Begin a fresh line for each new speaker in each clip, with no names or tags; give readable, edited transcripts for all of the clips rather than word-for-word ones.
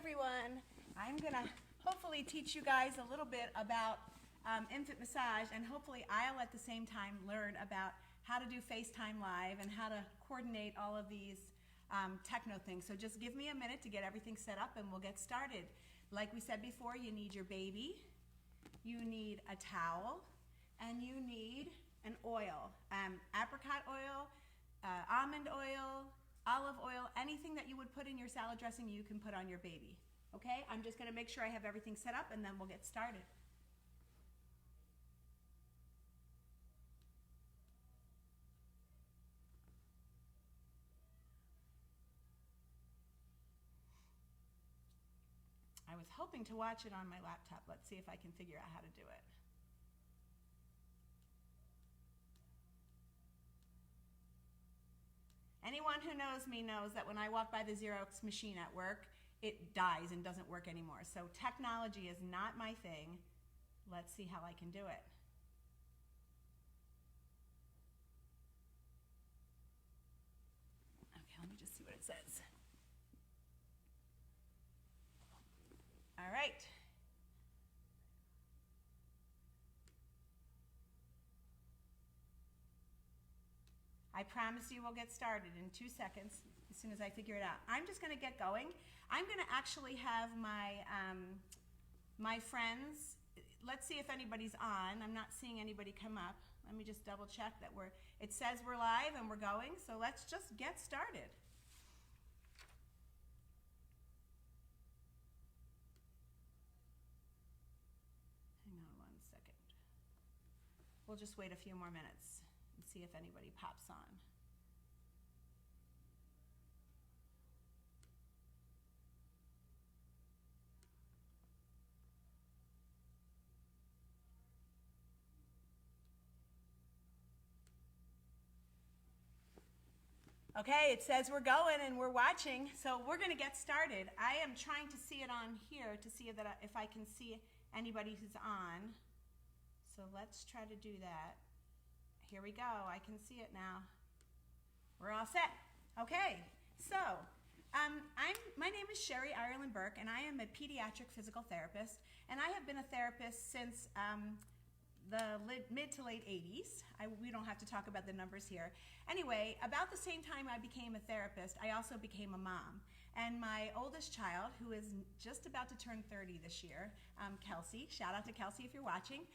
everyone. I'm going to hopefully teach you guys a little bit about infant massage, and hopefully I'll at the same time learn about how to do FaceTime Live and how to coordinate all of these techno things. So just give me a minute to get everything set up and we'll get started. Like we said before, you need your baby, you need a towel, and you need an oil, apricot oil, almond oil, olive oil, anything that you would put in your salad dressing you can put on your baby. Okay, I'm just going to make sure I have everything set up and then we'll get started. I was hoping to watch it on my laptop. Let's see if I can figure out how to do it. Anyone who knows me knows that when I walk by the Xerox machine at work, it dies and doesn't work anymore. So technology is not my thing. Let's see how I can do it. Okay, let me just see what it says. All right. I promise you we'll get started in 2 seconds as soon as I figure it out. I'm just going to get going. I'm going to actually have my, my friends, let's see if anybody's on. I'm not seeing anybody come up. Let me just double check that it says we're live and we're going, so let's just get started. Hang on 1 second. We'll just wait a few more minutes and see if anybody pops on. Okay, it says we're going and we're watching, so we're going to get started. I am trying to see it on here to see that if I can see anybody who's on. So let's try to do that. Here we go. I can see it now. We're all set. Okay, so my name is Sherry Ireland Burke, and I am a pediatric physical therapist, and I have been a therapist since the mid to late 80s. We don't have to talk about the numbers here. Anyway, about the same time I became a therapist, I also became a mom. And my oldest child, who is just about to turn 30 this year, Kelsey, shout out to Kelsey if you're watching,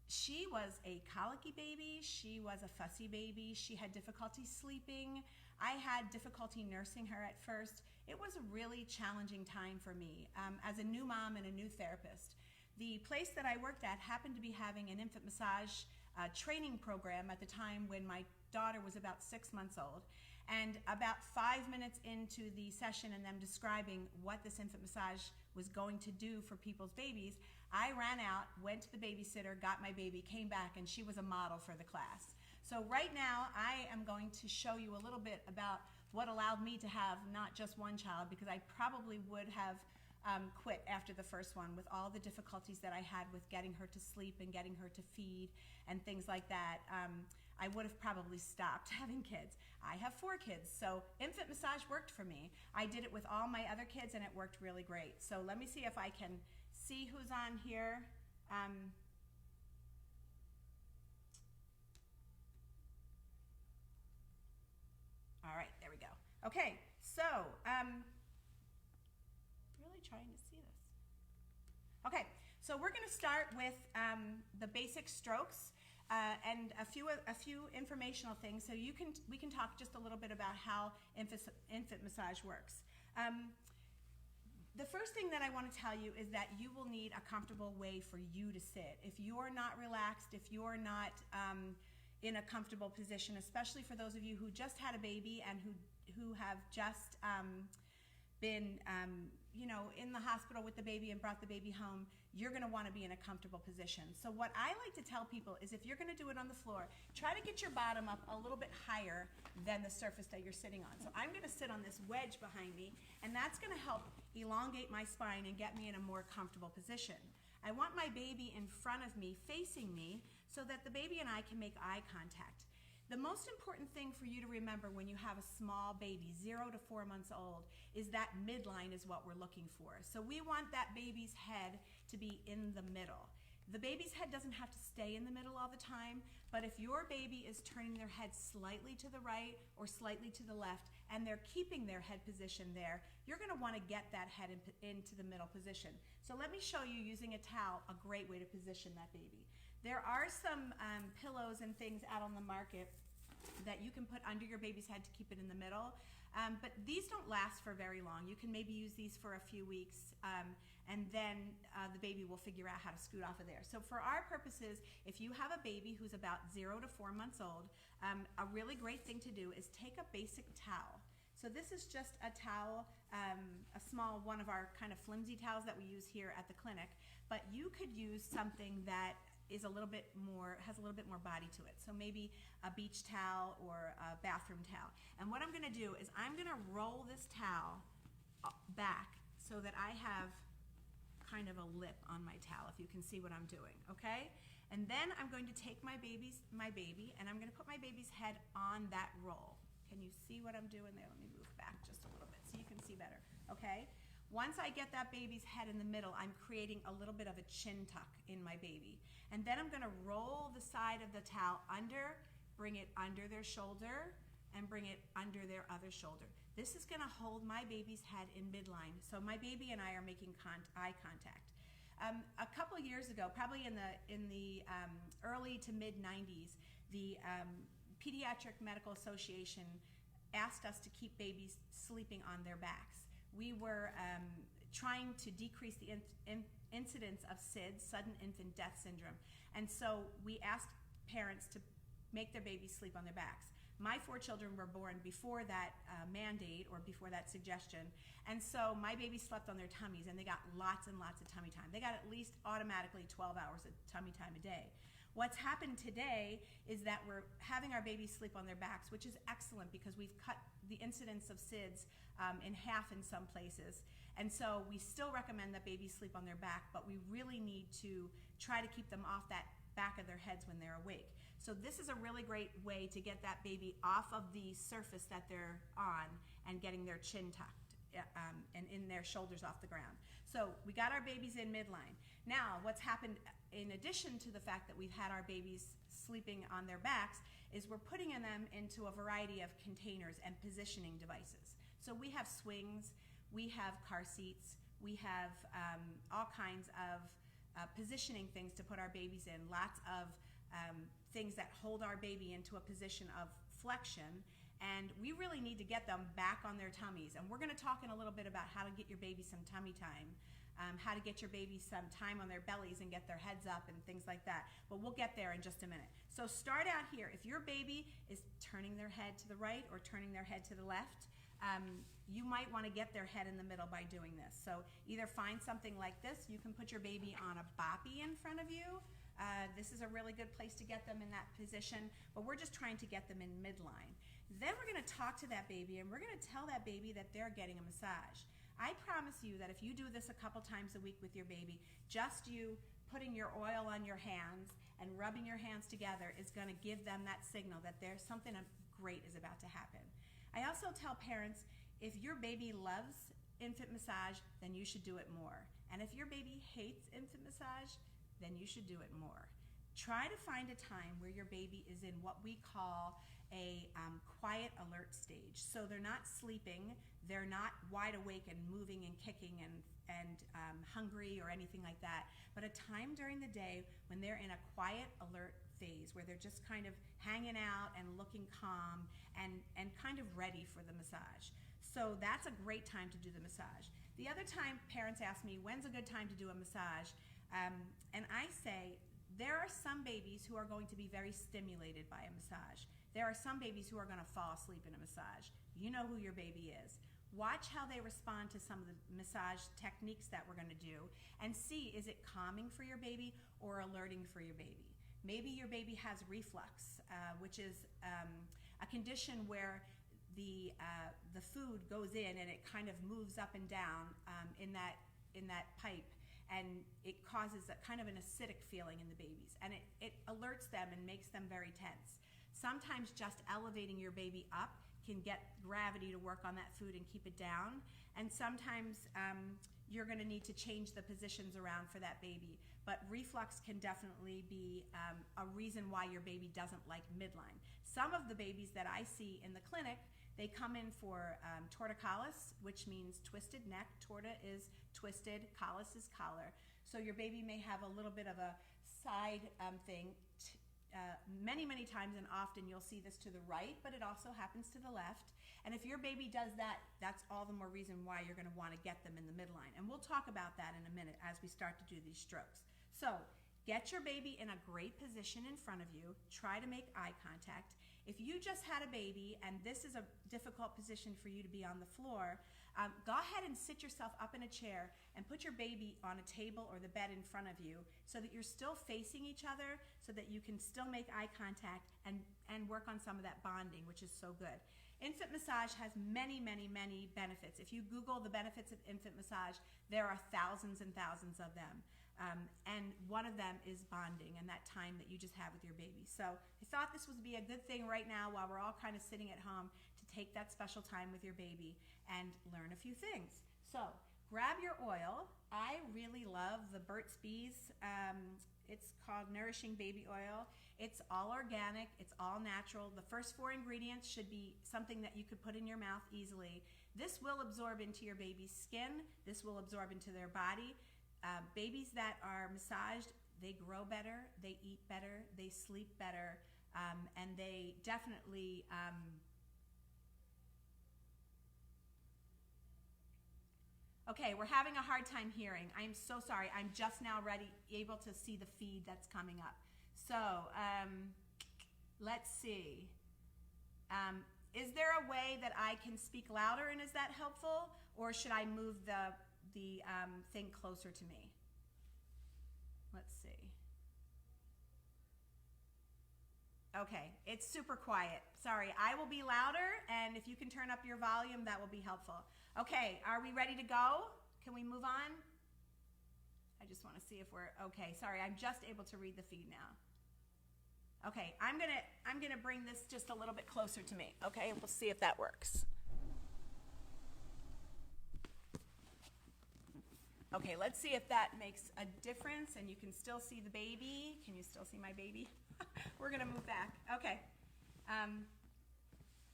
she was a colicky baby, she was a fussy baby, she had difficulty sleeping, I had difficulty nursing her at first. It was a really challenging time for me as a new mom and a new therapist. The place that I worked at happened to be having an infant massage training program at the time when my daughter was about 6 months old. And about 5 minutes into the session and them describing what this infant massage was going to do for people's babies, I ran out, went to the babysitter, got my baby, came back, and she was a model for the class. So right now I am going to show you a little bit about what allowed me to have not just one child, because I probably would have quit after the first one with all the difficulties that I had with getting her to sleep and getting her to feed and things like that. I would have probably stopped having kids. I have 4 kids, so infant massage worked for me. I did it with all my other kids and it worked really great. So let me see if I can see who's on here. All right, there we go. Okay, so really trying to see this. Okay, so we're going to start with the basic strokes and a few informational things. So we can talk just a little bit about how infant massage works. The first thing that I want to tell you is that you will need a comfortable way for you to sit. If you're not relaxed, if you're not in a comfortable position, especially for those of you who just had a baby and who have just been in the hospital with the baby and brought the baby home, you're going to want to be in a comfortable position. So what I like to tell people is if you're going to do it on the floor, try to get your bottom up a little bit higher than the surface that you're sitting on. So I'm going to sit on this wedge behind me, and that's going to help elongate my spine and get me in a more comfortable position. I want my baby in front of me, facing me, so that the baby and I can make eye contact. The most important thing for you to remember when you have a small baby, 0 to 4 months old, is that midline is what we're looking for. So we want that baby's head to be in the middle. The baby's head doesn't have to stay in the middle all the time, but if your baby is turning their head slightly to the right or slightly to the left, and they're keeping their head position there, you're going to want to get that head into the middle position. So let me show you, using a towel, a great way to position that baby. There are some pillows and things out on the market that you can put under your baby's head to keep it in the middle, but these don't last for very long. You can maybe use these for a few weeks, and then the baby will figure out how to scoot off of there. So for our purposes, if you have a baby who's about 0 to 4 months old, a really great thing to do is take a basic towel. So this is just a towel, a small one of our kind of flimsy towels that we use here at the clinic, but you could use something that is has a little bit more body to it. So maybe a beach towel or a bathroom towel. And what I'm gonna do is I'm gonna roll this towel back so that I have kind of a lip on my towel, if you can see what I'm doing, okay? And then I'm going to take my baby, and I'm gonna put my baby's head on that roll. Can you see what I'm doing there? Let me move back just a little bit so you can see better, okay? Once I get that baby's head in the middle, I'm creating a little bit of a chin tuck in my baby. And then I'm gonna roll the side of the towel under, bring it under their shoulder, and bring it under their other shoulder. This is gonna hold my baby's head in midline, so my baby and I are making eye contact. A couple years ago, probably in the early to mid 90s, the Pediatric Medical Association asked us to keep babies sleeping on their backs. We were trying to decrease the incidence of SIDS, sudden infant death syndrome. And so we asked parents to make their babies sleep on their backs. My 4 children were born before that mandate or before that suggestion. And so my babies slept on their tummies, and they got lots and lots of tummy time. They got at least automatically 12 hours of tummy time a day. What's happened today is that we're having our babies sleep on their backs, which is excellent because we've cut the incidence of SIDS in half in some places. And so we still recommend that babies sleep on their back, but we really need to try to keep them off that back of their heads when they're awake. So this is a really great way to get that baby off of the surface that they're on and getting their chin tucked and in their shoulders off the ground. So we got our babies in midline. Now what's happened in addition to the fact that we've had our babies sleeping on their backs is we're putting them into a variety of containers and positioning devices. So we have swings, we have car seats, we have all kinds of positioning things to put our babies in, lots of things that hold our baby into a position of flexion, and we really need to get them back on their tummies. And we're gonna talk in a little bit about how to get your baby some tummy time, how to get your baby some time on their bellies and get their heads up and things like that. But we'll get there in just a minute. So start out here. If your baby is turning their head to the right or turning their head to the left, you might want to get their head in the middle by doing this. So either find something like this. You can put your baby on a boppy in front of you. This is a really good place to get them in that position, but we're just trying to get them in midline. Then we're going to talk to that baby, and we're going to tell that baby that they're getting a massage. I promise you that if you do this a couple times a week with your baby, just you putting your oil on your hands and rubbing your hands together is going to give them that signal that there's something great is about to happen. I also tell parents, if your baby loves infant massage, then you should do it more. And if your baby hates infant massage, then you should do it more. Try to find a time where your baby is in what we call a quiet alert stage. So they're not sleeping, they're not wide awake and moving and kicking and hungry or anything like that, but a time during the day when they're in a quiet alert phase where they're just kind of hanging out and looking calm and kind of ready for the massage. So that's a great time to do the massage. The other time parents ask me, when's a good time to do a massage? And I say, there are some babies who are going to be very stimulated by a massage. There are some babies who are going to fall asleep in a massage. You know who your baby is. Watch how they respond to some of the massage techniques that we're going to do and see, is it calming for your baby or alerting for your baby? Maybe your baby has reflux, which is a condition where the food goes in and it kind of moves up and down in that pipe, and it causes a kind of an acidic feeling in the babies, and it alerts them and makes them very tense. Sometimes just elevating your baby up can get gravity to work on that food and keep it down. And sometimes you're going to need to change the positions around for that baby. But reflux can definitely be a reason why your baby doesn't like midline. Some of the babies that I see in the clinic, they come in for torticollis, which means twisted neck. Torta is twisted, collis is collar. So your baby may have a little bit of a side thing. Many times and often you'll see this to the right, but it also happens to the left. And if your baby does that, that's all the more reason why you're going to want to get them in the midline. And we'll talk about that in a minute as we start to do these strokes. So get your baby in a great position in front of you. Try to make eye contact. If you just had a baby and this is a difficult position for you to be on the floor, go ahead and sit yourself up in a chair and put your baby on a table or the bed in front of you so that you're still facing each other, so that you can still make eye contact and work on some of that bonding, which is so good. Infant massage has many benefits. If you Google the benefits of infant massage, there are thousands and thousands of them. And one of them is bonding and that time that you just have with your baby. So I thought this would be a good thing right now while we're all kind of sitting at home to take that special time with your baby and learn a few things. So grab your oil. I really love the Burt's Bees. It's called Nourishing Baby Oil. It's all organic. It's all natural. The first 4 ingredients should be something that you could put in your mouth easily. This will absorb into your baby's skin. This will absorb into their body. Babies that are massaged, they grow better, they eat better, they sleep better, and they definitely okay, we're having a hard time hearing. I'm so sorry. I'm just now able to see the feed that's coming up. So let's see. Is there a way that I can speak louder, and is that helpful, or should I move the thing closer to me? Let's see. Okay, it's super quiet. Sorry, I will be louder, and if you can turn up your volume, that will be helpful. Okay, are we ready to go? Can we move on? I just want to see if we're okay. Sorry, I'm just able to read the feed now. Okay, I'm gonna bring this just a little bit closer to me. Okay, and we'll see if that works. Okay, let's see if that makes a difference and you can still see the baby. Can you still see my baby? We're gonna move back. Okay.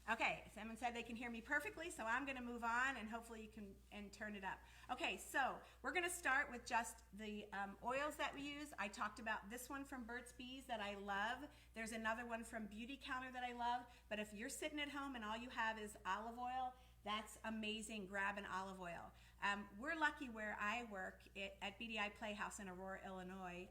Okay, someone said they can hear me perfectly, so I'm gonna move on and hopefully you can turn it up. Okay, so we're gonna start with just the oils that we use. I talked about this one from Burt's Bees that I love. There's another one from Beauty Counter that I love, but if you're sitting at home and all you have is olive oil, that's amazing. Grab an olive oil. We're lucky where I work at BDI Playhouse in Aurora, Illinois,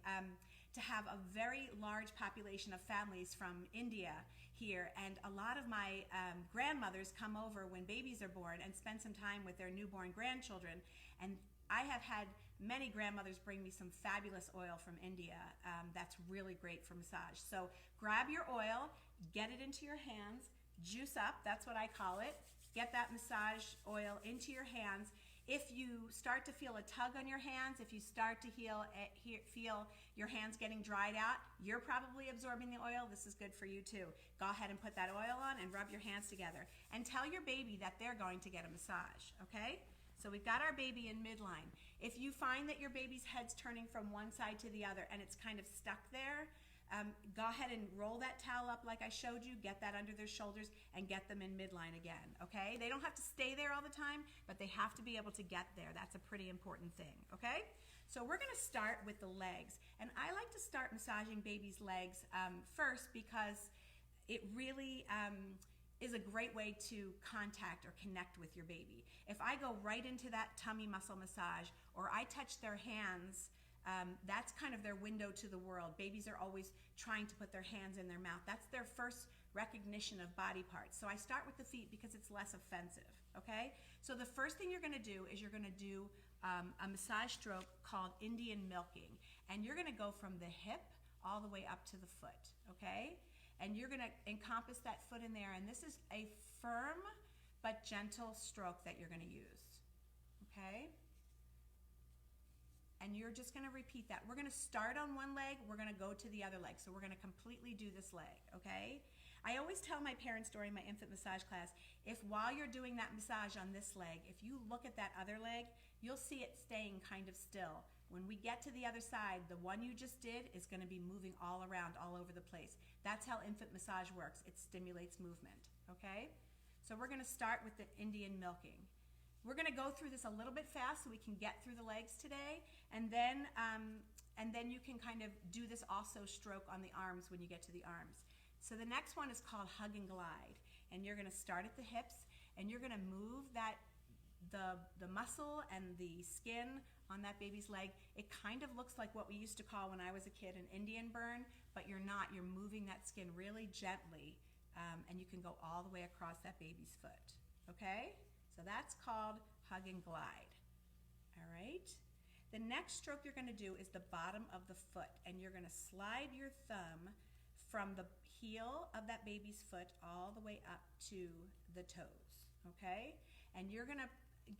to have a very large population of families from India here, and a lot of my grandmothers come over when babies are born and spend some time with their newborn grandchildren, and I have had many grandmothers bring me some fabulous oil from India that's really great for massage. So grab your oil, get it into your hands, juice up, that's what I call it. Get that massage oil into your hands. If you start to feel a tug on your hands, if you start to feel your hands getting dried out, you're probably absorbing the oil. This is good for you too. Go ahead and put that oil on and rub your hands together. And tell your baby that they're going to get a massage, okay? So we've got our baby in midline. If you find that your baby's head's turning from one side to the other and it's kind of stuck there, go ahead and roll that towel up like I showed you, get that under their shoulders, and get them in midline again, okay? They don't have to stay there all the time, but they have to be able to get there. That's a pretty important thing, okay? So we're gonna start with the legs, and I like to start massaging babies' legs first because it really is a great way to contact or connect with your baby. If I go right into that tummy muscle massage, or I touch their hands, that's kind of their window to the world. Babies are always trying to put their hands in their mouth. That's their first recognition of body parts. So I start with the feet because it's less offensive, okay? So the first thing you're gonna do is you're gonna do a massage stroke called Indian milking. And you're gonna go from the hip all the way up to the foot, okay? And you're gonna encompass that foot in there, and this is a firm but gentle stroke that you're gonna use, okay? And you're just gonna repeat that. We're gonna start on one leg, we're gonna go to the other leg. So we're gonna completely do this leg, okay? I always tell my parents during my infant massage class, if while you're doing that massage on this leg, if you look at that other leg, you'll see it staying kind of still. When we get to the other side, the one you just did is going to be moving all around, all over the place. That's how infant massage works. It stimulates movement, okay? So we're going to start with the Indian milking. We're going to go through this a little bit fast so we can get through the legs today, and then you can kind of do this also stroke on the arms when you get to the arms. So the next one is called hug and glide, and you're going to start at the hips, and you're going to move the muscle and the skin on that baby's leg. It kind of looks like what we used to call when I was a kid an Indian burn, but you're not. You're moving that skin really gently, and you can go all the way across that baby's foot, okay? So that's called hug and glide, all right? The next stroke you're going to do is the bottom of the foot, and you're going to slide your thumb from the heel of that baby's foot all the way up to the toes, okay? And you're going to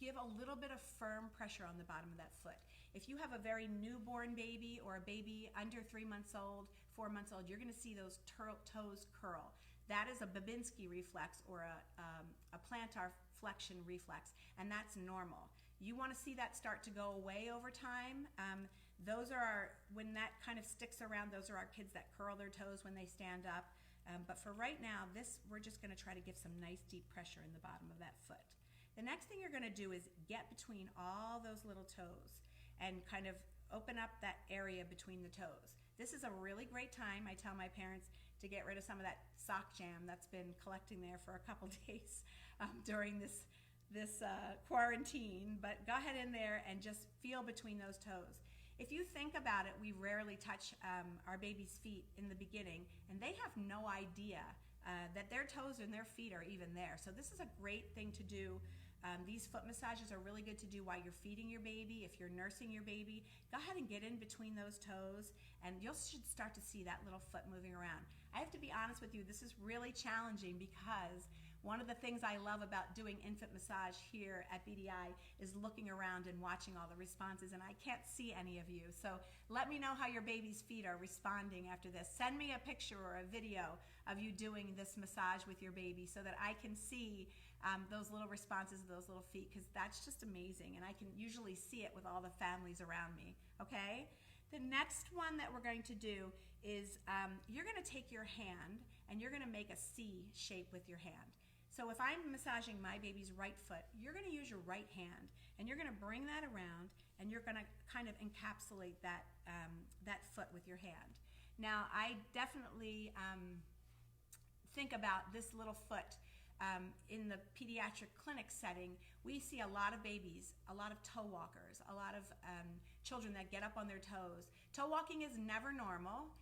give a little bit of firm pressure on the bottom of that foot. If you have a very newborn baby or a baby under 3 months old, 4 months old, you're going to see those toes curl. That is a Babinski reflex or a plantar flexion reflex, and that's normal. You want to see that start to go away over time. When that kind of sticks around, those are our kids that curl their toes when they stand up. But for right now, we're just going to try to give some nice deep pressure in the bottom of that foot. The next thing you're going to do is get between all those little toes and kind of open up that area between the toes. This is a really great time, I tell my parents, to get rid of some of that sock jam that's been collecting there for a couple days during this quarantine. But go ahead in there and just feel between those toes. If you think about it, we rarely touch our baby's feet in the beginning, and they have no idea that their toes and their feet are even there. So this is a great thing to do. These foot massages are really good to do while you're feeding your baby. If you're nursing your baby, go ahead and get in between those toes, and you should start to see that little foot moving around. I have to be honest with you, this is really challenging because one of the things I love about doing infant massage here at BDI is looking around and watching all the responses, and I can't see any of you. So let me know how your baby's feet are responding after this. Send me a picture or a video of you doing this massage with your baby so that I can see those little responses of those little feet, because that's just amazing, and I can usually see it with all the families around me, okay? The next one that we're going to do is you're going to take your hand and you're going to make a C shape with your hand. So if I'm massaging my baby's right foot, you're going to use your right hand and you're going to bring that around and you're going to kind of encapsulate that foot with your hand. Now, I definitely think about this little foot. In the pediatric clinic setting, we see a lot of babies, a lot of toe walkers, a lot of children that get up on their toes. Toe walking is never normal.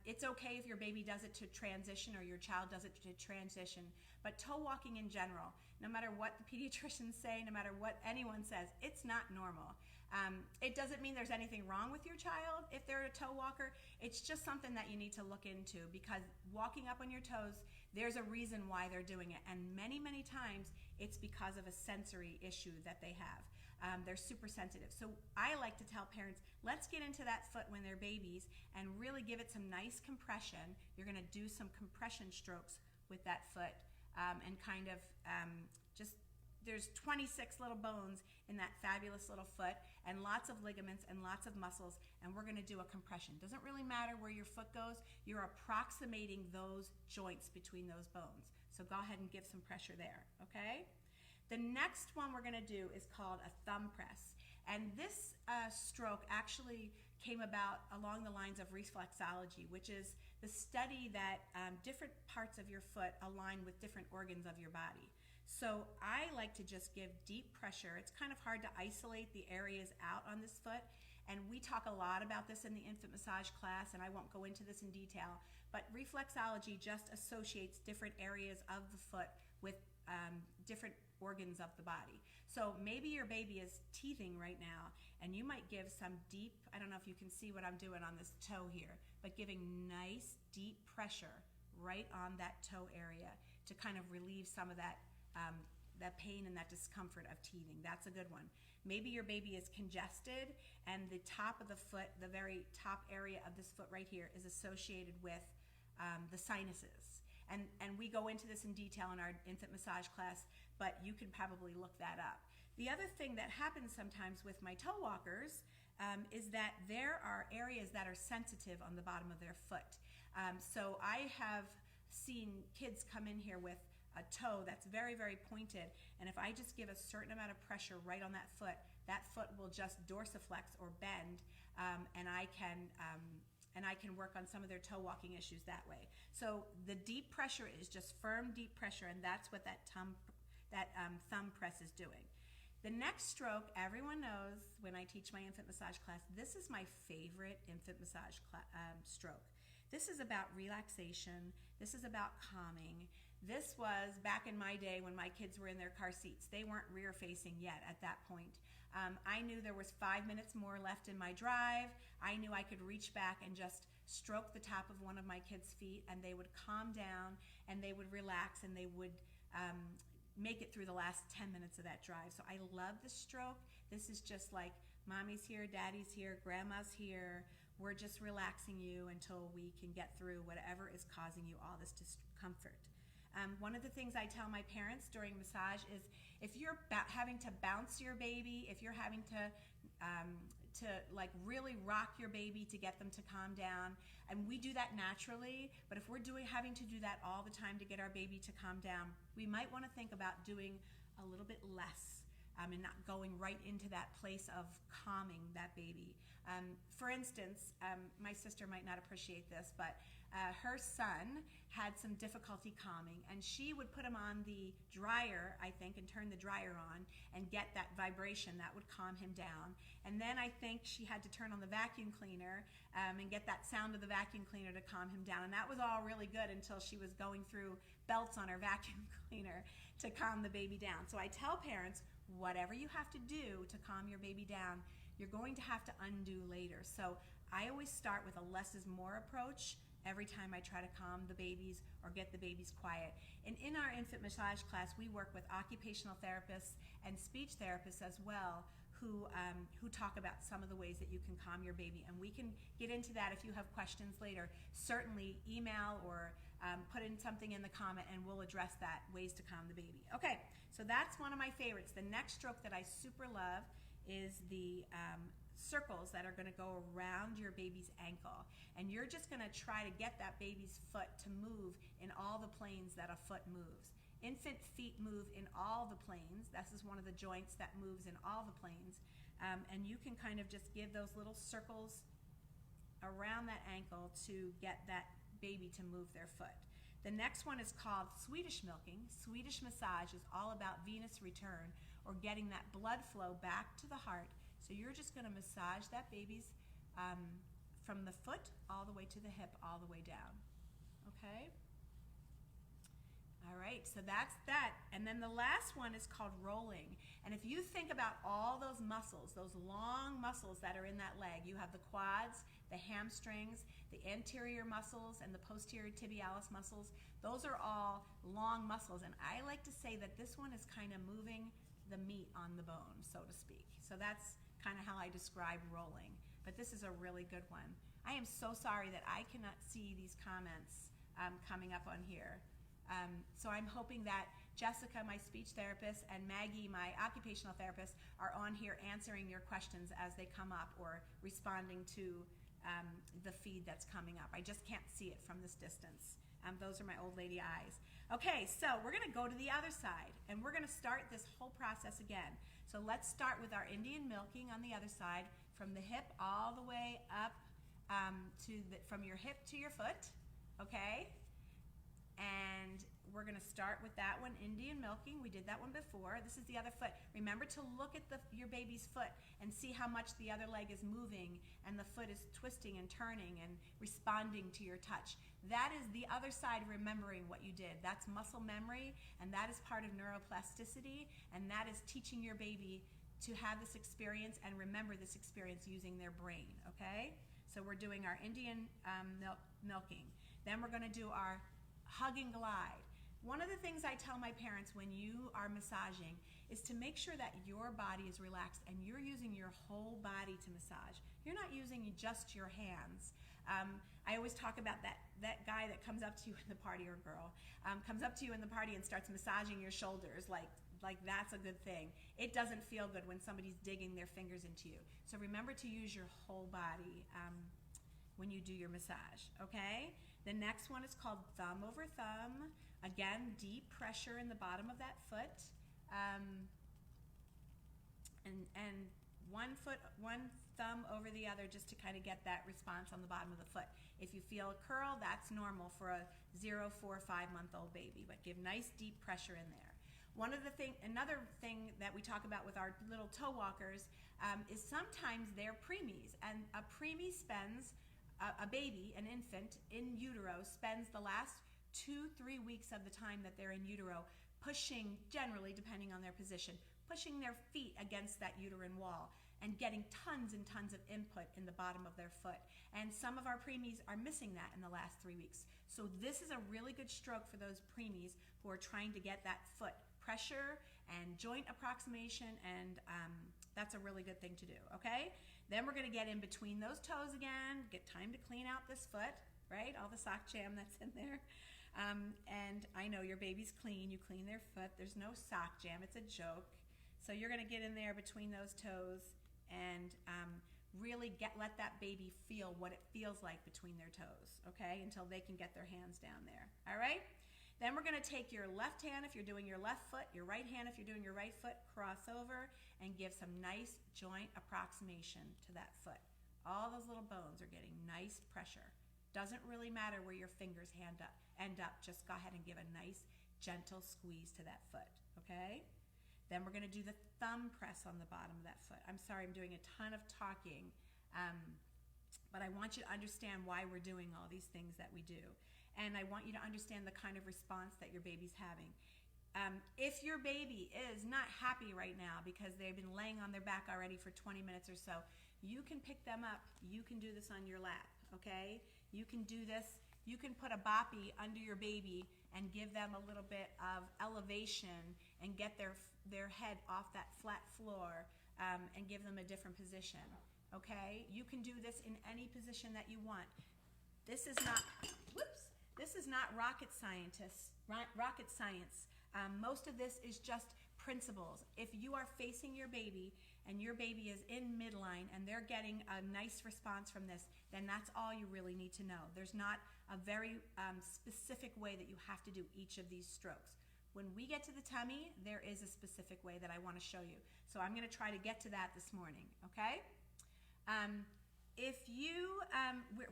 It's okay if your baby does it to transition or your child does it to transition, but toe walking in general, no matter what the pediatricians say, no matter what anyone says, it's not normal. It doesn't mean there's anything wrong with your child if they're a toe walker. It's just something that you need to look into, because walking up on your toes, there's a reason why they're doing it, and many, many times it's because of a sensory issue that they have. They're super sensitive. So I like to tell parents, let's get into that foot when they're babies and really give it some nice compression. You're going to do some compression strokes with that foot and kind of there's 26 little bones in that fabulous little foot and lots of ligaments and lots of muscles, and we're going to do a compression. Doesn't really matter where your foot goes. You're approximating those joints between those bones. So go ahead and give some pressure there, okay? The next one we're going to do is called a thumb press. And this stroke actually came about along the lines of reflexology, which is the study that different parts of your foot align with different organs of your body. So I like to just give deep pressure. It's kind of hard to isolate the areas out on this foot, and we talk a lot about this in the infant massage class, and I won't go into this in detail, but reflexology just associates different areas of the foot with different organs of the body. So maybe your baby is teething right now, and you might give some deep, I don't know if you can see what I'm doing on this toe here, but giving nice deep pressure right on that toe area to kind of relieve some of that pain and that discomfort of teething. That's a good one. Maybe your baby is congested and the top of the foot, the very top area of this foot right here, is associated with the sinuses. And we go into this in detail in our infant massage class, but you can probably look that up. The other thing that happens sometimes with my toe walkers is that there are areas that are sensitive on the bottom of their foot. So I have seen kids come in here with a toe that's very, very pointed, and if I just give a certain amount of pressure right on that foot will just dorsiflex or bend, and I can work on some of their toe walking issues that way. So the deep pressure is just firm, deep pressure, and that's what that thumb press is doing. The next stroke, everyone knows when I teach my infant massage class, this is my favorite infant massage stroke. This is about relaxation. This is about calming. This was back in my day when my kids were in their car seats. They weren't rear facing yet at that point. I knew there was 5 minutes more left in my drive. I knew I could reach back and just stroke the top of one of my kids' feet, and they would calm down and they would relax and they would make it through the last 10 minutes of that drive. So I love this stroke. This is just like mommy's here, daddy's here, grandma's here. We're just relaxing you until we can get through whatever is causing you all this discomfort. One of the things I tell my parents during massage is if you're having to bounce your baby, if you're having to like really rock your baby to get them to calm down, and we do that naturally, but if we're having to do that all the time to get our baby to calm down, we might want to think about doing a little bit less and not going right into that place of calming that baby. For instance, my sister might not appreciate this, but her son had some difficulty calming, and she would put him on the dryer, I think, and turn the dryer on and get that vibration that would calm him down. And then I think she had to turn on the vacuum cleaner and get that sound of the vacuum cleaner to calm him down. And that was all really good until she was going through belts on her vacuum cleaner to calm the baby down. So I tell parents, whatever you have to do to calm your baby down, you're going to have to undo later. So I always start with a less is more approach every time I try to calm the babies or get the babies quiet. And in our infant massage class, we work with occupational therapists and speech therapists as well who talk about some of the ways that you can calm your baby. And we can get into that if you have questions later. Certainly email or put in something in the comment and we'll address that, ways to calm the baby. Okay, so that's one of my favorites. The next stroke that I super love is the circles that are going to go around your baby's ankle, and you're just going to try to get that baby's foot to move in all the planes that a foot moves. Infant feet move in all the planes. This is one of the joints that moves in all the planes, and you can kind of just give those little circles around that ankle to get that baby to move their foot. The next one is called Swedish milking. Swedish massage is all about venous return, or getting that blood flow back to the heart. So you're just going to massage that baby's from the foot all the way to the hip, all the way down. Okay? All right, so that's that. And then the last one is called rolling. And if you think about all those muscles, those long muscles that are in that leg, you have the quads, the hamstrings, the anterior muscles, and the posterior tibialis muscles. Those are all long muscles. And I like to say that this one is kind of moving the meat on the bone, so to speak. So that's kind of how I describe rolling. But this is a really good one. I am so sorry that I cannot see these comments coming up on here. So I'm hoping that Jessica, my speech therapist, and Maggie, my occupational therapist, are on here answering your questions as they come up or responding to the feed that's coming up. I just can't see it from this distance. Those are my old lady eyes. Okay, so we're going to go to the other side, and we're going to start this whole process again. So let's start with our Indian milking on the other side, from the hip all the way up from your hip to your foot, okay? And we're going to start with that one, Indian milking. We did that one before. This is the other foot. Remember to look at your baby's foot and see how much the other leg is moving and the foot is twisting and turning and responding to your touch. That is the other side of remembering what you did. That's muscle memory, and that is part of neuroplasticity, and that is teaching your baby to have this experience and remember this experience using their brain, okay? So we're doing our Indian milking. Then we're going to do our hug and glide. One of the things I tell my parents when you are massaging is to make sure that your body is relaxed and you're using your whole body to massage. You're not using just your hands. I always talk about guy that comes up to you in the party, or girl, comes up to you in the party and starts massaging your shoulders, like that's a good thing. It doesn't feel good when somebody's digging their fingers into you. So remember to use your whole body when you do your massage, okay? The next one is called thumb over thumb. Again, deep pressure in the bottom of that foot. And one thumb over the other, just to kind of get that response on the bottom of the foot. If you feel a curl, that's normal for a 0, 4, 5-month-old baby, but give nice deep pressure in there. Another thing that we talk about with our little toe walkers is sometimes they're preemies, and a preemie spends, a baby, an infant in utero, spends the last 2-3 weeks of the time that they're in utero pushing, generally depending on their position, pushing their feet against that uterine wall and getting tons and tons of input in the bottom of their foot. And some of our preemies are missing that in the last 3 weeks. So this is a really good stroke for those preemies who are trying to get that foot pressure and joint approximation, and that's a really good thing to do, okay? Then we're gonna get in between those toes again, get time to clean out this foot, right? All the sock jam that's in there. And I know your baby's clean, you clean their foot, there's no sock jam, it's a joke. So you're gonna get in there between those toes and really let that baby feel what it feels like between their toes, okay? Until they can get their hands down there, all right? Then we're gonna take your left hand if you're doing your left foot, your right hand if you're doing your right foot, cross over and give some nice joint approximation to that foot. All those little bones are getting nice pressure. Doesn't really matter where your fingers end up, just go ahead and give a nice gentle squeeze to that foot, okay? Then we're gonna do the thumb press on the bottom of that foot. I'm sorry, I'm doing a ton of talking, but I want you to understand why we're doing all these things that we do. And I want you to understand the kind of response that your baby's having. If your baby is not happy right now because they've been laying on their back already for 20 minutes or so, you can pick them up. You can do this on your lap, okay? You can do this. You can put a boppy under your baby and give them a little bit of elevation and get their head off that flat floor and give them a different position, okay? You can do this in any position that you want. This is not, this is not rocket science. Most of this is just principles. If you are facing your baby and your baby is in midline and they're getting a nice response from this, then that's all you really need to know. There's not a very specific way that you have to do each of these strokes. When we get to the tummy, there is a specific way that I want to show you. So I'm going to try to get to that this morning, okay? If you,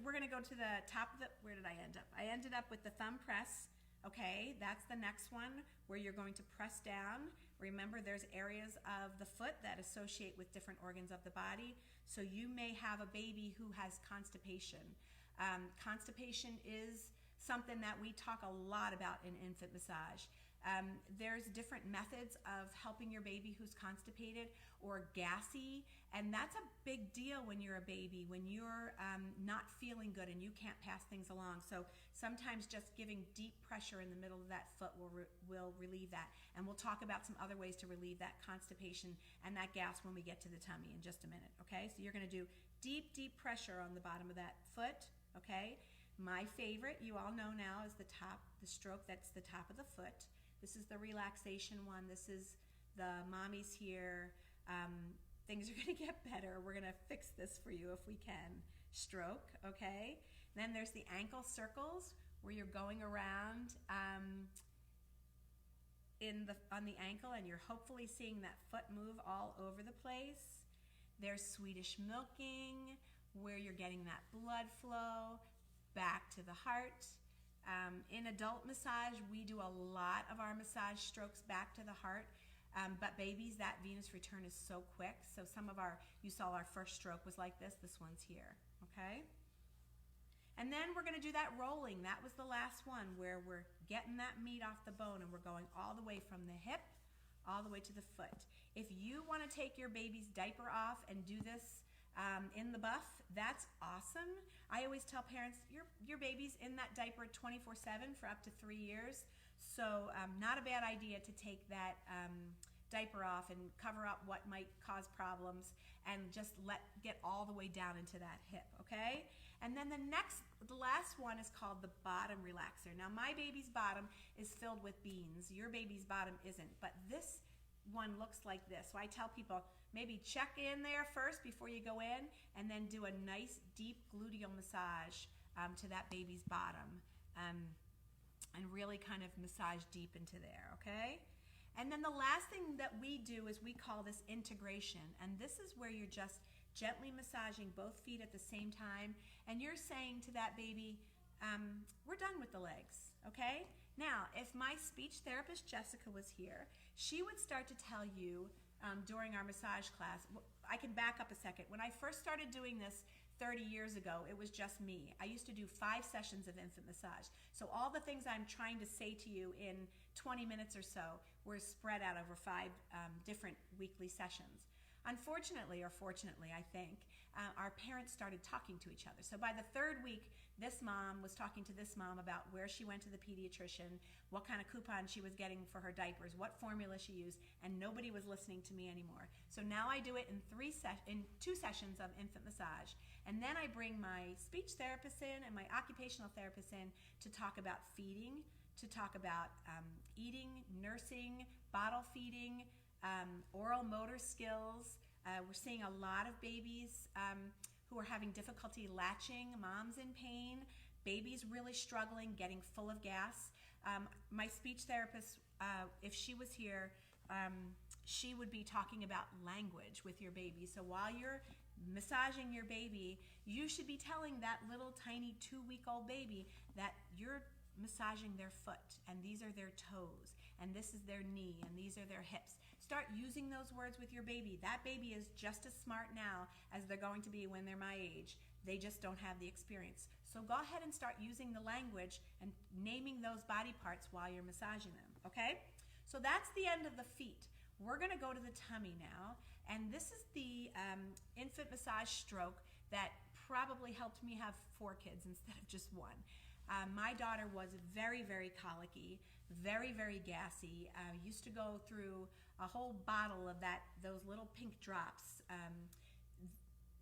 we're going to go to the top of the, where did I end up? I ended up with the thumb press, okay? That's the next one where you're going to press down. Remember, there's areas of the foot that associate with different organs of the body. So you may have a baby who has constipation. Constipation is something that we talk a lot about in infant massage. There's different methods of helping your baby who's constipated or gassy, and that's a big deal when you're a baby, when you're not feeling good and you can't pass things along. So sometimes just giving deep pressure in the middle of that foot will relieve that. And we'll talk about some other ways to relieve that constipation and that gas when we get to the tummy in just a minute, okay? So you're gonna do deep, deep pressure on the bottom of that foot, okay? My favorite, you all know now, is the stroke that's the top of the foot. This is the relaxation one. This is the mommy's here. Things are gonna get better. We're gonna fix this for you if we can. Stroke, okay? Then there's the ankle circles where you're going around on the ankle and you're hopefully seeing that foot move all over the place. There's Swedish milking where you're getting that blood flow back to the heart. In adult massage, we do a lot of our massage strokes back to the heart, but babies, that venous return is so quick. So you saw our first stroke was like this one's here, okay? And then we're gonna do that rolling. That was the last one where we're getting that meat off the bone and we're going all the way from the hip, all the way to the foot. If you wanna take your baby's diaper off and do this in the buff, that's awesome. I always tell parents, your baby's in that diaper 24/7 for up to 3 years. So not a bad idea to take that diaper off and cover up what might cause problems, and just get all the way down into that hip, okay? And then the last one is called the bottom relaxer. Now my baby's bottom is filled with beans. Your baby's bottom isn't, but this one looks like this. So I tell people, maybe check in there first before you go in, and then do a nice deep gluteal massage to that baby's bottom, and really kind of massage deep into there, okay? And then the last thing that we do is we call this integration, and this is where you're just gently massaging both feet at the same time, and you're saying to that baby, we're done with the legs, okay? Now, if my speech therapist Jessica was here, she would start to tell you during our massage class. I can back up a second. When I first started doing this 30 years ago, it was just me. I used to do 5 sessions of infant massage. So all the things I'm trying to say to you in 20 minutes or so were spread out over 5 different weekly sessions. Unfortunately, or fortunately, I think, our parents started talking to each other. So by the 3rd week, this mom was talking to this mom about where she went to the pediatrician, what kind of coupon she was getting for her diapers, what formula she used, and nobody was listening to me anymore. So now I do it in 2 sessions of infant massage. And then I bring my speech therapist in and my occupational therapist in to talk about feeding, to talk about eating, nursing, bottle feeding, oral motor skills. We're seeing a lot of babies who are having difficulty latching, moms in pain, babies really struggling, getting full of gas. My speech therapist, if she was here, she would be talking about language with your baby. So while you're massaging your baby, you should be telling that little tiny 2-week-old baby that you're massaging their foot, and these are their toes, and this is their knee, and these are their hips. Start using those words with your baby. That baby is just as smart now as they're going to be when they're my age. They just don't have the experience. So go ahead and start using the language and naming those body parts while you're massaging them, okay? So that's the end of the feet. We're gonna go to the tummy now, and this is the infant massage stroke that probably helped me have 4 kids instead of just 1. My daughter was very, very colicky, very, very gassy. Used to go through a whole bottle of those little pink drops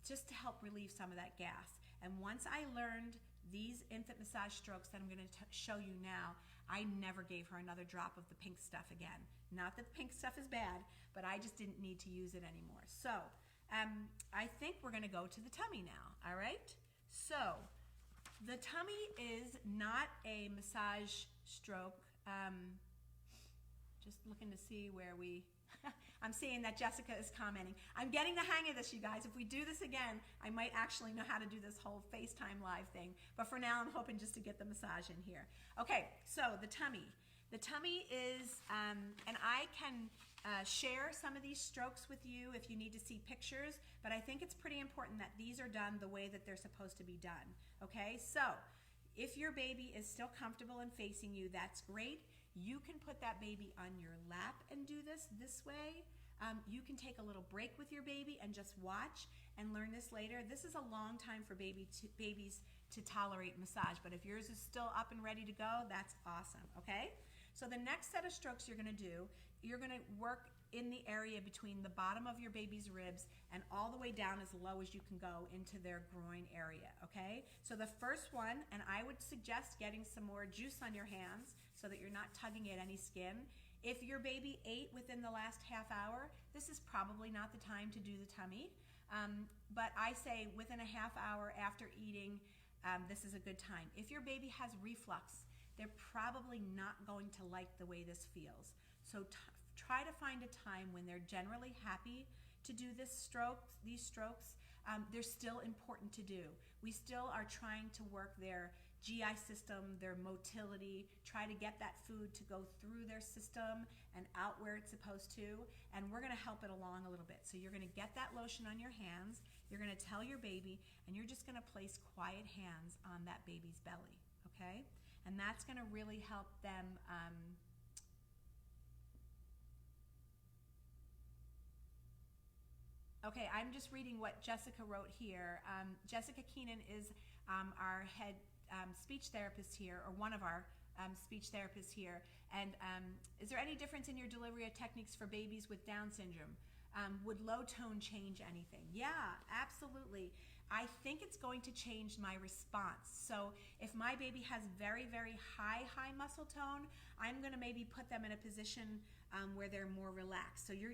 just to help relieve some of that gas. And once I learned these infant massage strokes that I'm going to show you now, I never gave her another drop of the pink stuff again. Not that the pink stuff is bad, but I just didn't need to use it anymore. So I think we're going to go to the tummy now, all right? So the tummy is not a massage stroke. Just looking to see where I'm seeing that Jessica is commenting. I'm getting the hang of this, you guys. If we do this again, I might actually know how to do this whole FaceTime live thing. But for now, I'm hoping just to get the massage in here. Okay, so the tummy. The tummy is, and I can share some of these strokes with you if you need to see pictures, but I think it's pretty important that these are done the way that they're supposed to be done. Okay, so if your baby is still comfortable and facing you, that's great. You can put that baby on your lap and do this way. You can take a little break with your baby and just watch and learn this later. This is a long time for babies to tolerate massage, but if yours is still up and ready to go, that's awesome, okay? So the next set of strokes you're gonna do, you're gonna work in the area between the bottom of your baby's ribs and all the way down as low as you can go into their groin area, okay? So the first one, and I would suggest getting some more juice on your hands so that you're not tugging at any skin. If your baby ate within the last half hour, this is probably not the time to do the tummy, but I say within a half hour after eating, this is a good time. If your baby has reflux, they're probably not going to like the way this feels. So try to find a time when they're generally happy to do these strokes. They're still important to do. We still are trying to work their GI system, their motility, try to get that food to go through their system and out where it's supposed to, and we're gonna help it along a little bit. So you're gonna get that lotion on your hands, you're gonna tell your baby, and you're just gonna place quiet hands on that baby's belly, okay? And that's gonna really help them okay, I'm just reading what Jessica wrote here. Jessica Keenan is our head speech therapist here, or one of our speech therapist here. And is there any difference in your delivery techniques for babies with Down syndrome? Would low tone change anything? Yeah, absolutely. I think it's going to change my response. So if my baby has very, very high muscle tone, I'm going to maybe put them in a position where they're more relaxed. So you're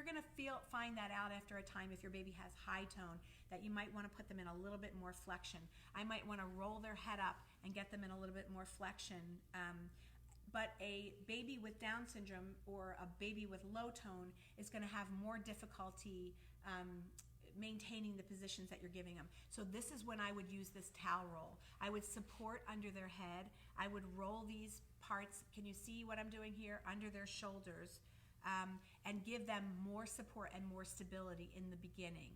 going to find that out after a time if your baby has high tone, that you might want to put them in a little bit more flexion. I might want to roll their head up and get them in a little bit more flexion. But a baby with Down syndrome or a baby with low tone is going to have more difficulty maintaining the positions that you're giving them. So this is when I would use this towel roll. I would support under their head. I would roll these parts, can you see what I'm doing here, under their shoulders, and give them more support and more stability in the beginning.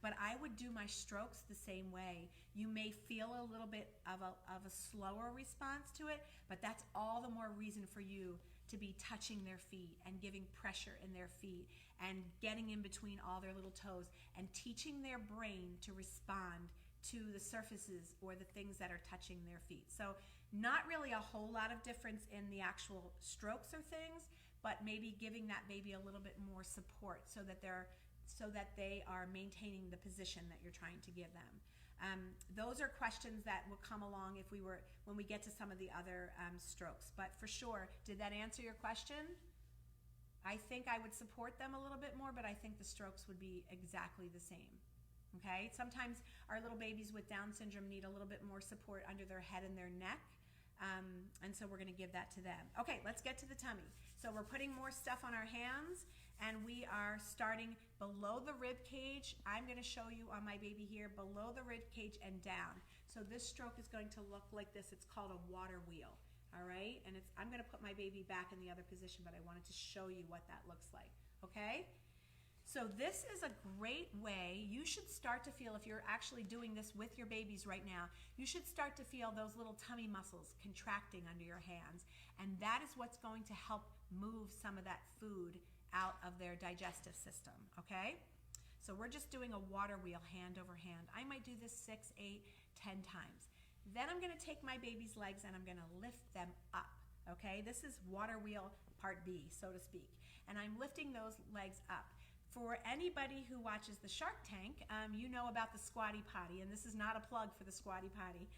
But I would do my strokes the same way. You may feel a little bit of a slower response to it, but that's all the more reason for you to be touching their feet and giving pressure in their feet and getting in between all their little toes and teaching their brain to respond to the surfaces or the things that are touching their feet. So not really a whole lot of difference in the actual strokes or things, but maybe giving that baby a little bit more support so that they are maintaining the position that you're trying to give them. Those are questions that will come along when we get to some of the other strokes. But for sure, did that answer your question? I think I would support them a little bit more, but I think the strokes would be exactly the same. Okay? Sometimes our little babies with Down syndrome need a little bit more support under their head and their neck. And so we're going to give that to them. Okay, let's get to the tummy. So we're putting more stuff on our hands, and we are starting below the rib cage. I'm going to show you on my baby here, below the rib cage and down. So this stroke is going to look like this. It's called a water wheel, all right? And I'm going to put my baby back in the other position, but I wanted to show you what that looks like, okay? So this is a great way. You should start to feel, if you're actually doing this with your babies right now, you should start to feel those little tummy muscles contracting under your hands. And that is what's going to help move some of that food out of their digestive system, okay? So we're just doing a water wheel, hand over hand. I might do this 6, 8, 10 times. Then I'm gonna take my baby's legs and I'm gonna lift them up, okay? This is water wheel part B, so to speak. And I'm lifting those legs up. For anybody who watches the Shark Tank, you know about the squatty potty, and this is not a plug for the squatty potty,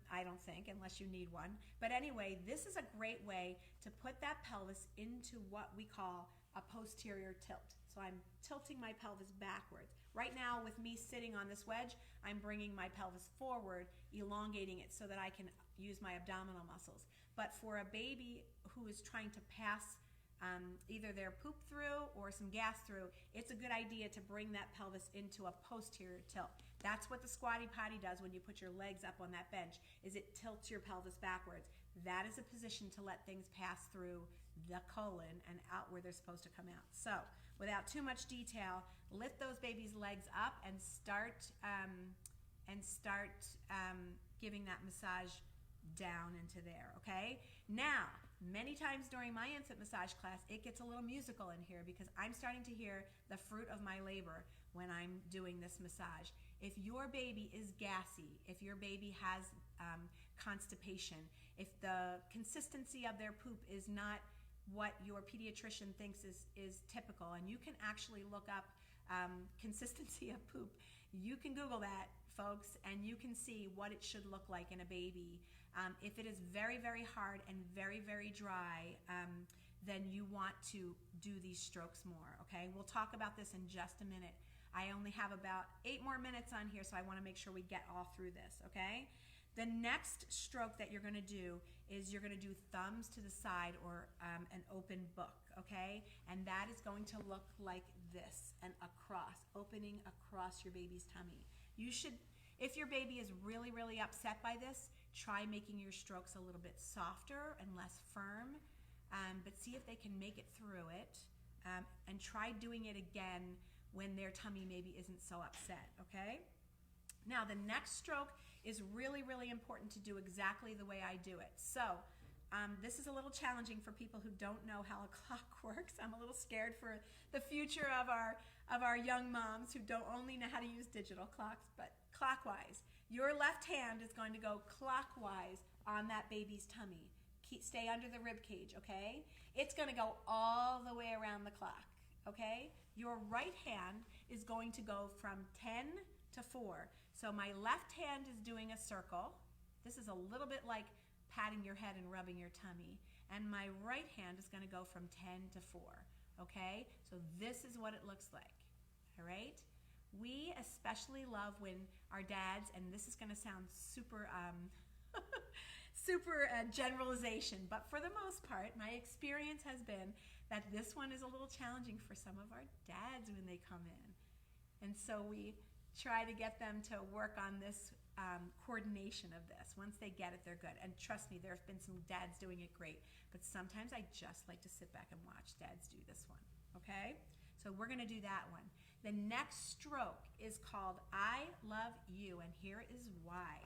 I don't think, unless you need one. But anyway, this is a great way to put that pelvis into what we call a posterior tilt. So I'm tilting my pelvis backwards. Right now, with me sitting on this wedge, I'm bringing my pelvis forward, elongating it so that I can use my abdominal muscles. But for a baby who is trying to pass either their poop through or some gas through, it's a good idea to bring that pelvis into a posterior tilt. That's what the squatty potty does when you put your legs up on that bench, is it tilts your pelvis backwards. That is a position to let things pass through the colon and out where they're supposed to come out. So without too much detail, lift those babies' legs up and start giving that massage down into there, okay? Now, many times during my infant massage class, it gets a little musical in here because I'm starting to hear the fruit of my labor when I'm doing this massage. If your baby is gassy, if your baby has constipation, if the consistency of their poop is not what your pediatrician thinks is typical, and you can actually look up consistency of poop. You can Google that, folks, and you can see what it should look like in a baby. If it is very, very hard and very, very dry, then you want to do these strokes more, okay? We'll talk about this in just a minute. I only have about 8 more minutes on here, so I want to make sure we get all through this, okay? The next stroke that you're going to do is you're going to do thumbs to the side or an open book, okay? And that is going to look like this, and across, opening across your baby's tummy. You should, if your baby is really, really upset by this, try making your strokes a little bit softer and less firm, but see if they can make it through it, and try doing it again when their tummy maybe isn't so upset, okay? Now, the next stroke is really, really important to do exactly the way I do it. So, this is a little challenging for people who don't know how a clock works. I'm a little scared for the future of our young moms who don't only know how to use digital clocks, but clockwise. Your left hand is going to go clockwise on that baby's tummy. Stay under the rib cage, okay? It's gonna go all the way around the clock, okay? Your right hand is going to go from 10 to 4. So my left hand is doing a circle. This is a little bit like patting your head and rubbing your tummy. And my right hand is gonna go from 10 to 4, okay? So this is what it looks like, all right? We especially love when our dads, and this is gonna sound super, generalization, but for the most part, my experience has been that this one is a little challenging for some of our dads when they come in. And so we try to get them to work on this coordination of this. Once they get it, they're good. And trust me, there have been some dads doing it great, but sometimes I just like to sit back and watch dads do this one, okay? So we're gonna do that one. The next stroke is called I Love You, and here is why.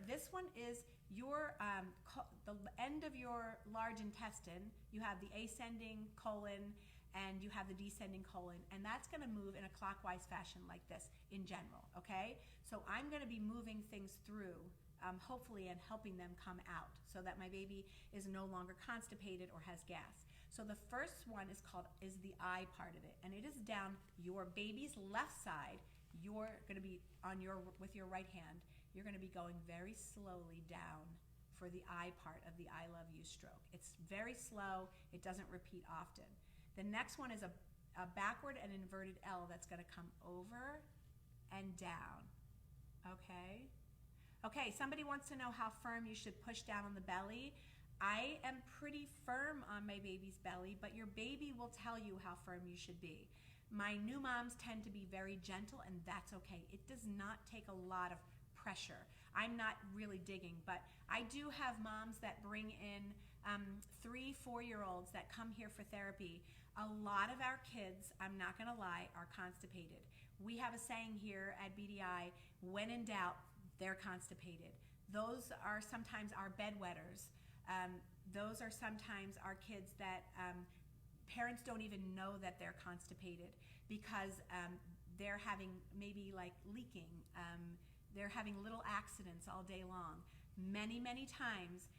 This one is the end of your large intestine. You have the ascending colon and you have the descending colon, and that's gonna move in a clockwise fashion like this in general, okay? So I'm gonna be moving things through, hopefully, and helping them come out so that my baby is no longer constipated or has gas. So the first one is the I part of it, and it is down your baby's left side. You're gonna be with your right hand, you're gonna be going very slowly down for the I part of the I love you stroke. It's very slow, it doesn't repeat often. The next one is a backward and inverted L that's gonna come over and down, okay? Okay, somebody wants to know how firm you should push down on the belly. I am pretty firm on my baby's belly, but your baby will tell you how firm you should be. My new moms tend to be very gentle, and that's okay. It does not take a lot of pressure. I'm not really digging, but I do have moms that bring in 3-4-year-olds that come here for therapy. A lot of our kids, I'm not gonna lie, are constipated. We have a saying here at BDI, when in doubt, they're constipated. Those are sometimes our bedwetters. Those are sometimes our kids that parents don't even know that they're constipated because they're having maybe like leaking. They're having little accidents all day long. Many, many times,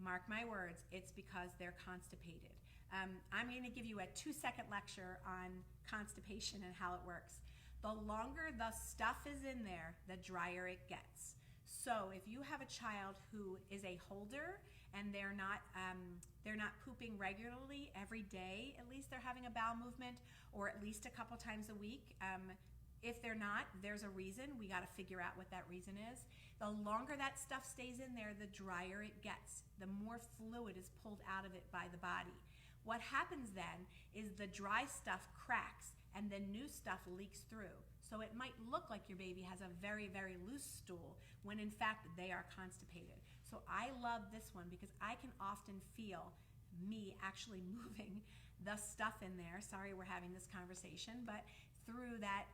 mark my words, it's because they're constipated. I'm going to give you a 2-second lecture on constipation and how it works. The longer the stuff is in there, the drier it gets. So if you have a child who is a holder and they're not pooping regularly every day, at least they're having a bowel movement, or at least a couple times a week. If they're not, there's a reason. We got to figure out what that reason is. The longer that stuff stays in there, the drier it gets. The more fluid is pulled out of it by the body. What happens then is the dry stuff cracks and the new stuff leaks through. So it might look like your baby has a very, very loose stool when in fact they are constipated. So I love this one because I can often feel me actually moving the stuff in there. Sorry we're having this conversation, but through that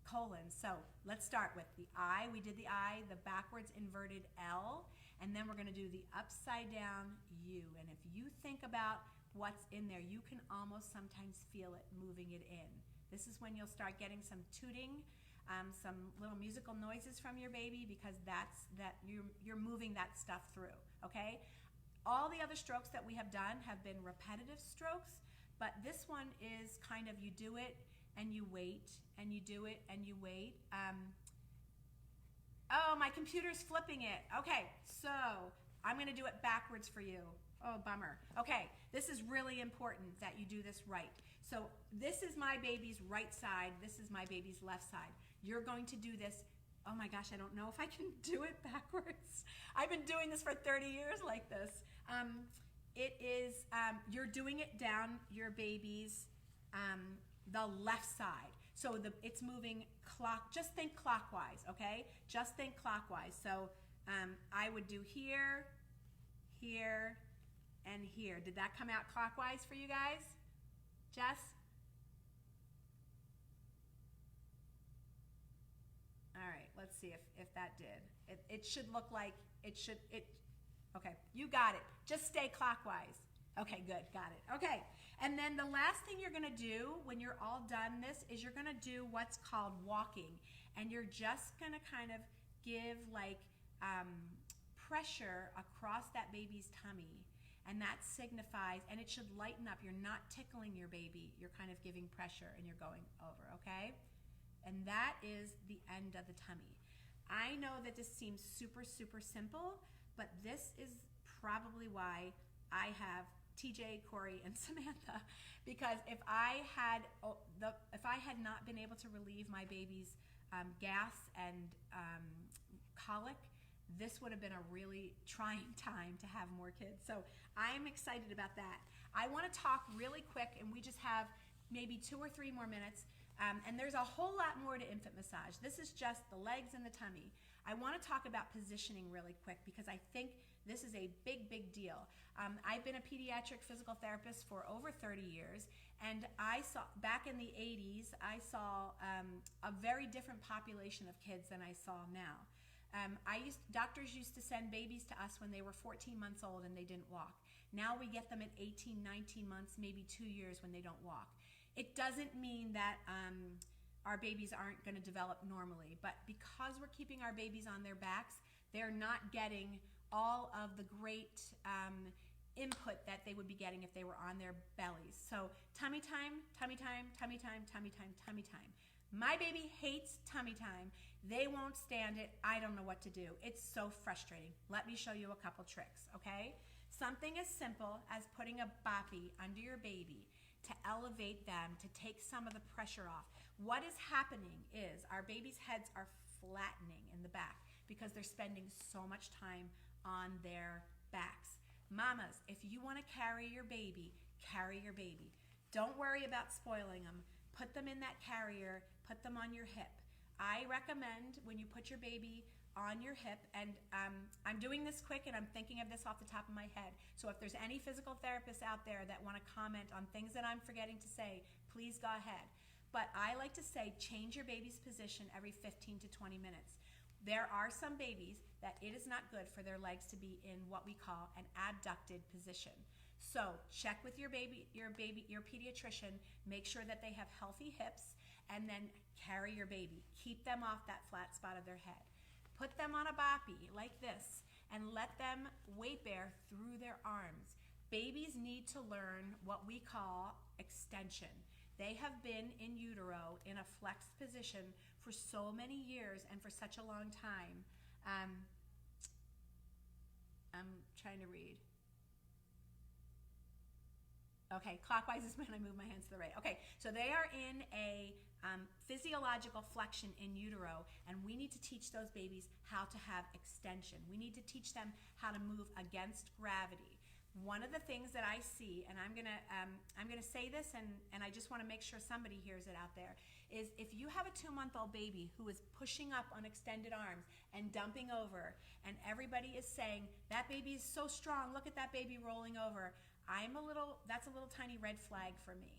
colon. So let's start with the I. We did the I, the backwards inverted L, and then we're gonna do the upside down U. And if you think about what's in there, you can almost sometimes feel it moving it in. This is when you'll start getting some tooting, some little musical noises from your baby because you're moving that stuff through, okay? All the other strokes that we have done have been repetitive strokes, but this one is kind of you do it and you wait, and you do it and you wait. Oh, my computer's flipping it. Okay, so I'm gonna do it backwards for you. Oh, bummer. Okay, this is really important that you do this right. So this is my baby's right side, this is my baby's left side. You're going to do this, oh my gosh, I don't know if I can do it backwards. I've been doing this for 30 years like this. You're doing it down your baby's, the left side. So it's moving just think clockwise, okay? Just think clockwise. So I would do here, here, and here. Did that come out clockwise for you guys? Jess? All right, let's see if that did. It should look like, okay, you got it. Just stay clockwise. Okay, good, got it. Okay, and then the last thing you're gonna do when you're all done this is you're gonna do what's called walking. And you're just gonna kind of give like pressure across that baby's tummy, and that signifies, and it should lighten up. You're not tickling your baby. You're kind of giving pressure and you're going over, okay? And that is the end of the tummy. I know that this seems super, super simple, but this is probably why I have TJ, Corey, and Samantha, because if I had not been able to relieve my baby's gas and colic, this would have been a really trying time to have more kids. So I'm excited about that. I want to talk really quick, and we just have maybe 2 or 3 more minutes. And there's a whole lot more to infant massage. This is just the legs and the tummy. I want to talk about positioning really quick because I think this is a big, big deal. I've been a pediatric physical therapist for over 30 years, and I saw, back in the 80s, I saw a very different population of kids than I saw now. Doctors used to send babies to us when they were 14 months old and they didn't walk. Now we get them at 18, 19 months, maybe 2 years when they don't walk. It doesn't mean that our babies aren't going to develop normally, but because we're keeping our babies on their backs, they're not getting all of the great input that they would be getting if they were on their bellies. So tummy time, tummy time, tummy time, tummy time, tummy time. My baby hates tummy time. They won't stand it. I don't know what to do. It's so frustrating. Let me show you a couple tricks, okay? Something as simple as putting a boppy under your baby to elevate them, to take some of the pressure off. What is happening is our babies' heads are flattening in the back because they're spending so much time on their backs. Mamas, if you want to carry your baby, carry your baby. Don't worry about spoiling them. Put them in that carrier, put them on your hip. I recommend when you put your baby on your hip, and I'm doing this quick and I'm thinking of this off the top of my head. So if there's any physical therapists out there that want to comment on things that I'm forgetting to say, please go ahead. But I like to say change your baby's position every 15 to 20 minutes. There are some babies that it is not good for their legs to be in what we call an abducted position. So check with your pediatrician, make sure that they have healthy hips, and then carry your baby. Keep them off that flat spot of their head. Put them on a boppy like this and let them weight bear through their arms. Babies need to learn what we call extension. They have been in utero in a flexed position for so many years and for such a long time. I'm trying to read. Okay, clockwise is when I move my hands to the right. Okay, so they are in a physiological flexion in utero, and we need to teach those babies how to have extension. We need to teach them how to move against gravity. One of the things that I see, and I'm gonna say this, and I just want to make sure somebody hears it out there, is if you have a 2-month-old baby who is pushing up on extended arms and dumping over, and everybody is saying that baby is so strong, look at that baby rolling over, that's a little tiny red flag for me.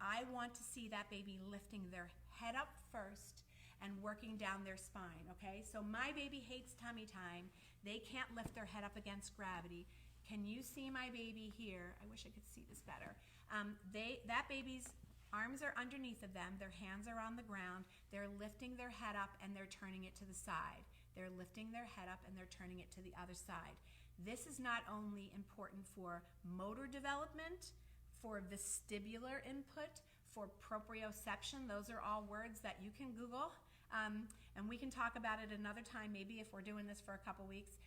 I want to see that baby lifting their head up first and working down their spine, okay? So my baby hates tummy time. They can't lift their head up against gravity. Can you see my baby here? I wish I could see this better. That baby's arms are underneath of them. Their hands are on the ground. They're lifting their head up and they're turning it to the side. They're lifting their head up and they're turning it to the other side. This is not only important for motor development, for vestibular input, for proprioception. Those are all words that you can Google, and we can talk about it another time, maybe if we're doing this for a couple weeks.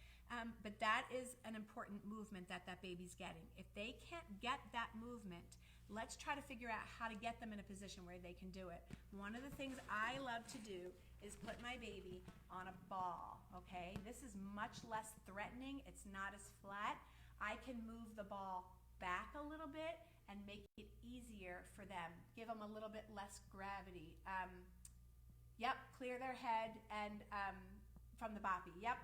But that is an important movement that baby's getting. If they can't get that movement, let's try to figure out how to get them in a position where they can do it. One of the things I love to do is put my baby on a ball, okay? This is much less threatening. It's not as flat. I can move the ball back a little bit and make it easier for them. Give them a little bit less gravity. Yep, clear their head and from the boppy. Yep,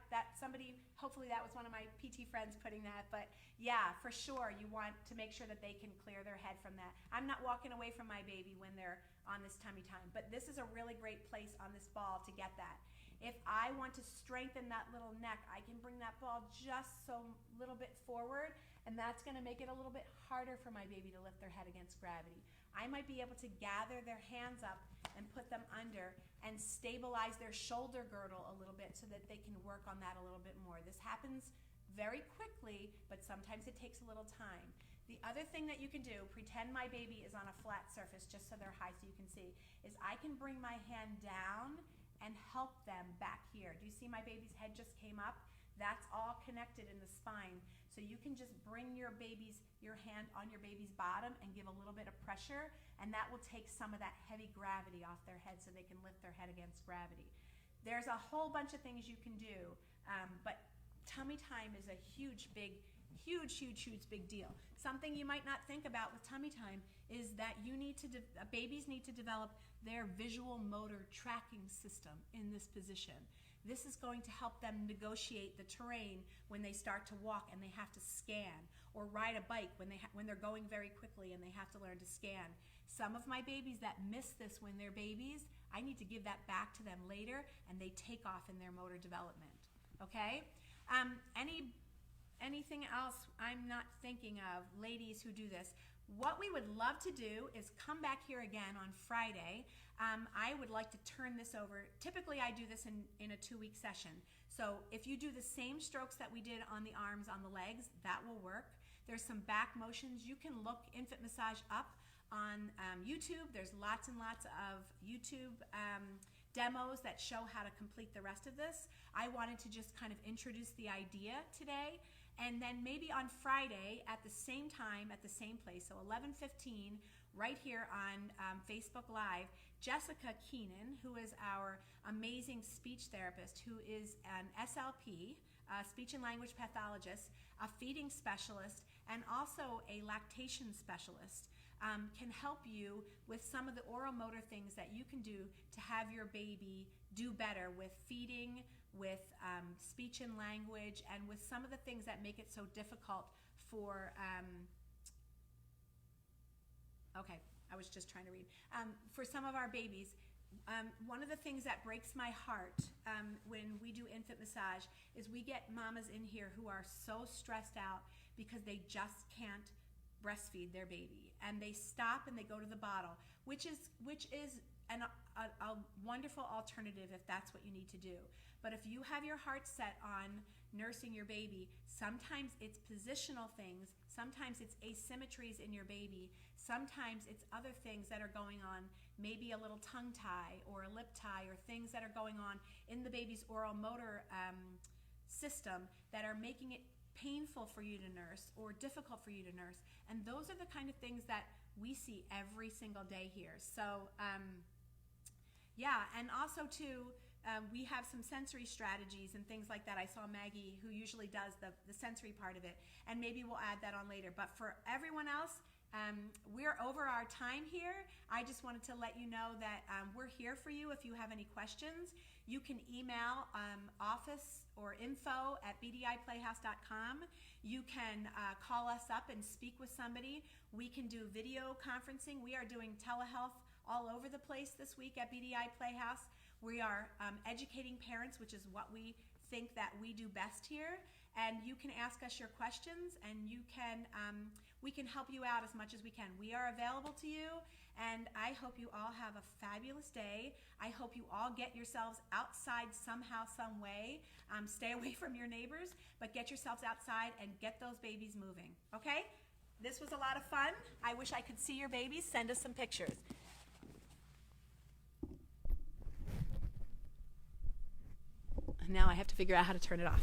hopefully that was one of my PT friends putting that, but yeah, for sure, you want to make sure that they can clear their head from that. I'm not walking away from my baby when they're on this tummy time, but this is a really great place on this ball to get that. If I want to strengthen that little neck, I can bring that ball just so little bit forward, and that's gonna make it a little bit harder for my baby to lift their head against gravity. I might be able to gather their hands up and put them under and stabilize their shoulder girdle a little bit so that they can work on that a little bit more. This happens very quickly, but sometimes it takes a little time. The other thing that you can do, pretend my baby is on a flat surface just so they're high so you can see, is I can bring my hand down and help them back here. Do you see my baby's head just came up? That's all connected in the spine. So you can just bring your hand on your baby's bottom and give a little bit of pressure, and that will take some of that heavy gravity off their head so they can lift their head against gravity. There's a whole bunch of things you can do, but tummy time is a huge, big deal. Something you might not think about with tummy time is that babies need to develop their visual motor tracking system in this position. This is going to help them negotiate the terrain when they start to walk and they have to scan, or ride a bike when they're going very quickly and they have to learn to scan. Some of my babies that miss this when they're babies, I need to give that back to them later, and they take off in their motor development. Okay? Anything else I'm not thinking of, ladies who do this? What we would love to do is come back here again on Friday. I would like to turn this over. Typically, I do this in a 2-week session. So if you do the same strokes that we did on the arms, on the legs, that will work. There's some back motions. You can look Infant Massage up on YouTube. There's lots and lots of YouTube demos that show how to complete the rest of this. I wanted to just kind of introduce the idea today. And then maybe on Friday at the same time, at the same place, so 11:15, right here on Facebook Live, Jessica Keenan, who is our amazing speech therapist, who is an SLP, speech and language pathologist, a feeding specialist, and also a lactation specialist, can help you with some of the oral motor things that you can do to have your baby do better with feeding, with speech and language, and with some of the things that make it so difficult for, I was just trying to read, for some of our babies. One of the things that breaks my heart when we do infant massage is we get mamas in here who are so stressed out because they just can't breastfeed their baby, and they stop and they go to the bottle, which is a wonderful alternative if that's what you need to do. But if you have your heart set on nursing your baby, sometimes it's positional things, sometimes it's asymmetries in your baby, sometimes it's other things that are going on, maybe a little tongue tie or a lip tie, or things that are going on in the baby's oral motor system that are making it painful for you to nurse or difficult for you to nurse. And those are the kind of things that we see every single day here. So and also too, we have some sensory strategies and things like that. I saw Maggie, who usually does the sensory part of it, and maybe we'll add that on later. But for everyone else, we're over our time here. I just wanted to let you know that we're here for you if you have any questions. You can email office or info@bdiplayhouse.com. You can call us up and speak with somebody. We can do video conferencing. We are doing telehealth all over the place this week at BDI Playhouse. We are educating parents, which is what we think that we do best here. And you can ask us your questions, and you can we can help you out as much as we can. We are available to you, and I hope you all have a fabulous day. I hope you all get yourselves outside somehow, some way. Stay away from your neighbors, but get yourselves outside and get those babies moving, okay? This was a lot of fun. I wish I could see your babies. Send us some pictures. Now I have to figure out how to turn it off.